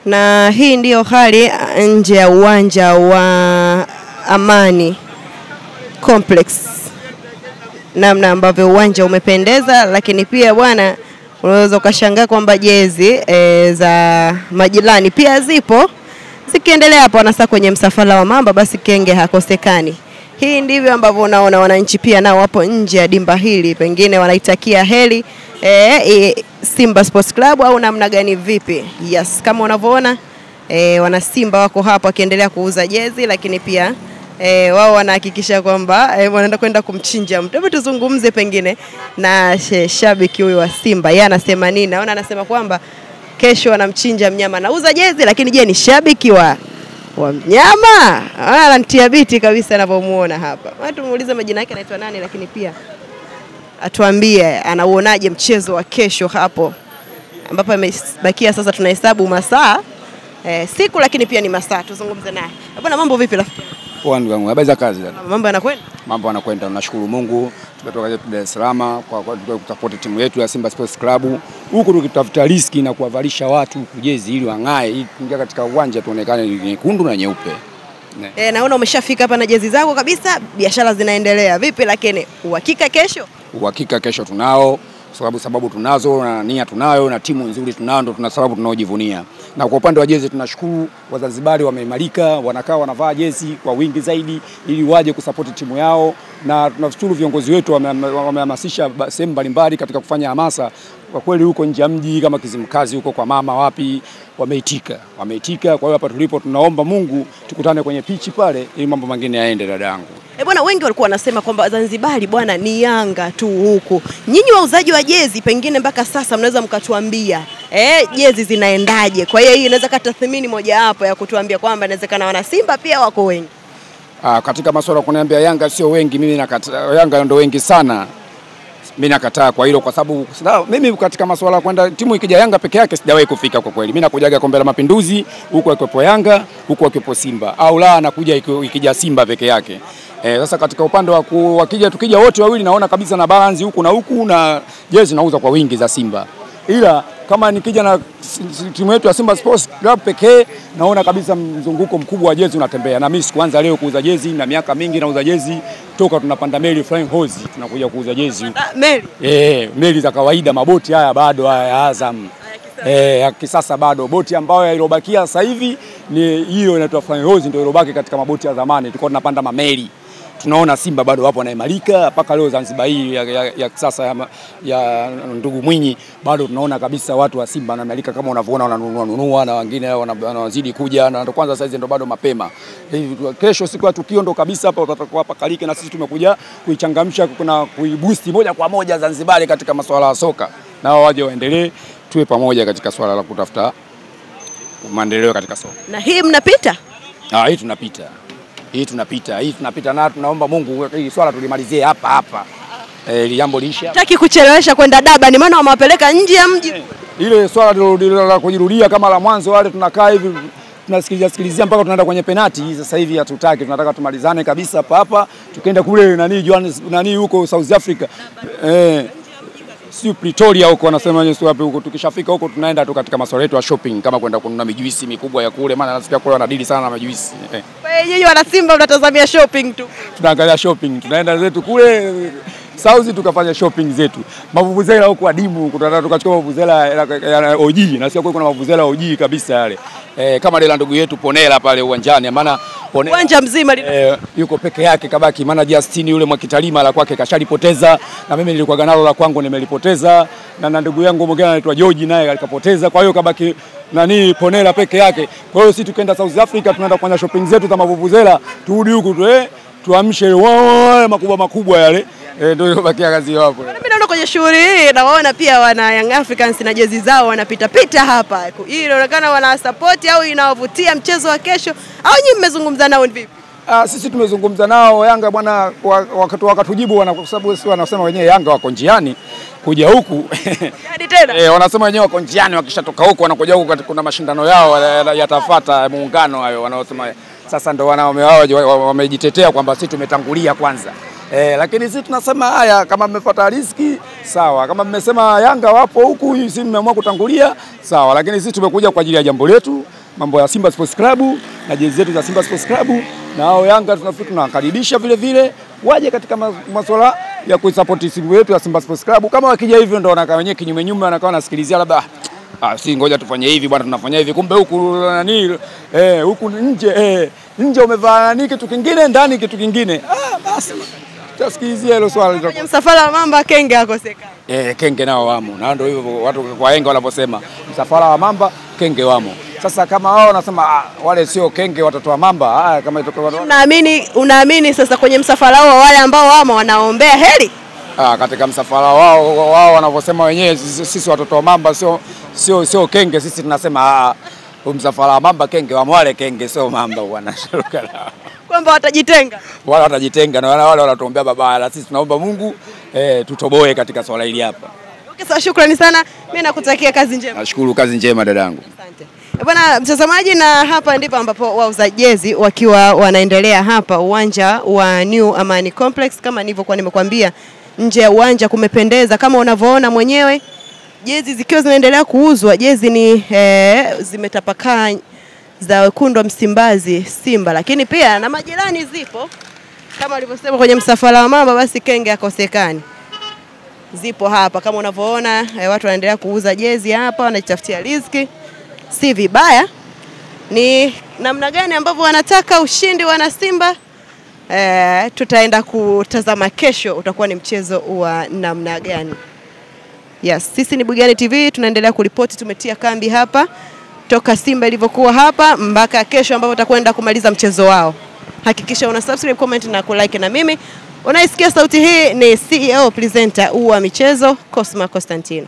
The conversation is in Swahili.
Na hii ndiyo hali nje ya uwanja wa Amani Complex. Namna ambavyo uwanja umependeza, lakini pia bwana unaweza ukashangaa kwamba jezi za majirani pia zipo. Zikiendelea hapo wanasa kwenye msafara wa mamba, basi kenge hakosekani. Hii ndivyo ambavyo unaona wananchi pia nao wapo nje ya dimba hili, pengine wanaitakia heri Simba Sports Club au namna gani vipi. Yes, kama unavyoona wana Simba wako hapa wakiendelea kuuza jezi, lakini pia wao wanahakikisha kwamba wanaenda kwenda kumchinja mtu. Hebu tuzungumze pengine na shabiki huyu wa Simba. Yeye anasema nini? Naona anasema kwamba kesho wanamchinja mnyama. Nauza jezi, lakini je, ni shabiki wa mnyama? Anamtia biti kabisa anapomuona hapa. Watu muulize majina yake anaitwa nani, lakini pia atuambie anauonaje mchezo wa kesho hapo ambapo imebakia sasa tunahesabu masaa siku, lakini pia ni masaa. Tuzungumze naye. Bwana, mambo vipi rafiki? Poa ndugu yangu, habari za kazi dada? Mambo yanakwenda? Mambo yanakwenda, tunashukuru Mungu. Tumetoka Dar es Salaam kwa kusupport timu yetu ya Simba Sports Club. Huko tukitafuta riziki na kuwavalisha watu jezi ili wang'ae, ili kuingia katika uwanja tuonekane nyekundu na nyeupe. Naona umeshafika hapa na jezi zako kabisa, biashara zinaendelea. Vipi lakini uhakika kesho? Uhakika kesho tunao, sababu tunazo na nia tunayo na timu nzuri tunao, ndio tuna sababu tunaojivunia. Na kwa upande wa jezi tunashukuru Wazanzibari wameimarika, wanakaa wanavaa jezi kwa wingi zaidi ili waje kusupport timu yao, na tunashukuru viongozi wetu wamehamasisha sehemu mbalimbali katika kufanya hamasa. Kwa kweli huko nje ya mji kama Kizimkazi huko kwa mama wapi wameitika. Kwa hiyo hapa tulipo tunaomba Mungu tukutane kwenye pichi pale ili mambo mengine yaende dadangu. Bwana, wengi walikuwa wanasema kwamba Zanzibari bwana ni Yanga tu huku. Nyinyi wauzaji wa jezi pengine mpaka sasa mnaweza mkatuambia jezi zinaendaje? Kwa hiyo hii inaweza katathmini moja hapo ya kutuambia kwamba inawezekana wana Simba pia wako wengi. Katika masuala kuniambia Yanga sio wengi, mimi nakataa. Yanga ndio wengi sana. Mimi nakataa kwa hilo, kwa sababu mimi katika masuala kwenda timu ikija Yanga peke yake sijawahi kufika kwa kweli. Mimi nakujaga Kombe la Mapinduzi, huko akiwepo Yanga, huko akiwepo Simba, au la nakuja ikija Simba peke yake. Sasa katika upande wa tukija wote wawili naona kabisa na balance huku na huku, na jezi nauza kwa wingi za Simba. Ila kama nikija na timu yetu ya Simba Sports Club pekee naona kabisa mzunguko mkubwa wa jezi unatembea. Na mimi sikuanza leo kuuza jezi, na miaka mingi nauza jezi toka tunapanda meli Flying Horse tunakuja kuuza jezi. Meli? Meli za kawaida, maboti haya bado haya Azam. Ya kisasa bado. Boti ambayo iliyobakia sasa hivi ni hiyo inaitwa Flying Horse, ndio iliyobaki katika maboti ya zamani. Tulikuwa tunapanda mameli. Tunaona Simba bado wapo wanaimarika mpaka leo. Zanzibar hii ya kisasa ya ndugu Mwinyi bado tunaona kabisa watu wa Simba wanaimarika, kama unavyoona wananunua na wengine wanazidi kuja, na ndio kwanza sasa hizi ndio bado mapema. Kesho siku ya tukio ndo kabisa hapa tutakuwa hapa Kalike, na sisi tumekuja kuichangamsha na kuiboost moja kwa moja Zanzibar katika masuala ya soka, na wao waje waendelee, tuwe pamoja katika swala la kutafuta maendeleo katika soka. Na hii mnapita? Hii tunapita. Hii tunapita na tunaomba Mungu hii swala tulimalizie hapa. Jambo liisha. Hataki kuchelewesha kwenda Daba, ni maana wamewapeleka nje ya mji. Ile swala la kujirudia kama la mwanzo, wale tunakaa hivi tunasikilizia mpaka tunaenda kwenye penalti. Sasa hivi hatutaki, tunataka tumalizane kabisa hapa. Tukaenda kule huko South Africa. Si Pretoria huko wanasema wenyewe wapi huko. Tukishafika huko tunaenda tu katika masuala yetu ya shopping, kama kwenda kununua mijuisi mikubwa ya kule, maana nasikia kule wanadili sana na mijuisi. Kwa hiyo nyinyi wana Simba mnatazamia shopping tu? Tunaangalia shopping, tunaenda zetu kule South tukafanya shopping zetu. Mavuvuzela huko adimu huko, tunataka tukachukua mavuvuzela ya OG, nasikia kule kuna mavuvuzela OG kabisa yale. Kama ile ndugu yetu Ponela pale uwanjani, maana Ponela uwanja mzima yuko peke yake kabaki, maana Justin yule Mwakitalima la kwake kashalipoteza, na mimi nilikuwa ganalo la kwangu nimelipoteza, na ndugu yangu mwingine anaitwa George naye alikapoteza. Kwa hiyo kabaki Ponela peke yake. Kwa hiyo sisi tukaenda South Africa, tunaenda kufanya shopping zetu za mavuvuzela, turudi huku tuamshe makubwa yale. Ndio bakia kazi hapo. Mimi naona kwenye shughuli hii nawaona pia wana Young Africans na jezi zao wanapita hapa. Hii inaonekana wana support au inawavutia mchezo wa kesho, au nyinyi mmezungumza nao vipi? Sisi tumezungumza nao Yanga bwana, wakatujibu kwa sababu sisi wanasema wenyewe Yanga wako njiani kuja huku. Hadi tena? Wanasema wenyewe wako njiani, wakishatoka huku wanakuja huku, kuna mashindano yao yatafuata muungano hayo wanaosema. Sasa ndio wamejitetea kwamba sisi tumetangulia kwanza. Lakini sisi tunasema haya, kama mmefuata riziki sawa, kama mmesema Yanga wapo huku sisi mmeamua kutangulia sawa, lakini sisi tumekuja kwa ajili ya jambo letu mambo ya Simba Sports Club na jezi zetu za Simba Sports Club, na hao Yanga tunawakaribisha vile vile waje katika masuala ya kuisupport timu yetu ya Simba Sports Club. Kama wakija hivyo ndio wanakaa wenyewe kinyume nyume, wanakaa nasikilizia labda si ngoja tufanye hivi bwana, tunafanya hivi, kumbe huku nani huku nje umevaa nani kitu kingine, ndani kitu kingine. Basi tasikilizia hilo swali. Kwenye msafara wa Mamba Kenge akosekana. Kenge nao wamo, na ndio hivyo watu kwa Yanga wanaposema msafara wa Mamba Kenge wamo. Sasa kama wao wanasema wale sio Kenge watoto wa Mamba, kama itoka unaamini sasa kwenye msafara wao wale ambao wamo wanaombea heri? Katika msafara wao wanavyosema wenyewe, sisi watoto wa Mamba sio Kenge, sisi tunasema msafara wa Mamba Kenge wamo, wale Kenge sio Mamba bwana. Kwamba watajitenga. Wale watajitenga na wale wanatuombea babaya, na sisi tunaomba Mungu tutoboe katika swala hili hapa. Okay, sawa, shukrani sana. Mimi nakutakia kazi njema. Nashukuru, kazi njema dadangu. Asante. Bwana mtazamaji, na hapa ndipo ambapo wauza jezi wakiwa wanaendelea hapa uwanja wa New Amani Complex. Kama nilivyokuwa nimekuambia, nje ya uwanja kumependeza kama unavyoona mwenyewe, jezi zikiwa zinaendelea kuuzwa. Jezi ni zimetapakaa za wekundu wa Msimbazi Simba, lakini pia na majirani zipo kama walivyosema kwenye msafara wa Mamba, basi Kenge akosekani. Zipo hapa kama unavyoona, watu wanaendelea kuuza jezi hapa, wanajitafutia riziki. Si vibaya, ni namna gani ambavyo wanataka ushindi wana Simba. Tutaenda kutazama kesho utakuwa ni mchezo wa namna gani. Yes, sisi ni Bugani TV, tunaendelea kuripoti. Tumetia kambi hapa toka Simba ilivyokuwa hapa mpaka kesho ambapo tutakwenda kumaliza mchezo wao. Hakikisha una subscribe, comment na kulike. Na mimi unaisikia sauti hii ni CEO presenter wa michezo Cosma Constantino.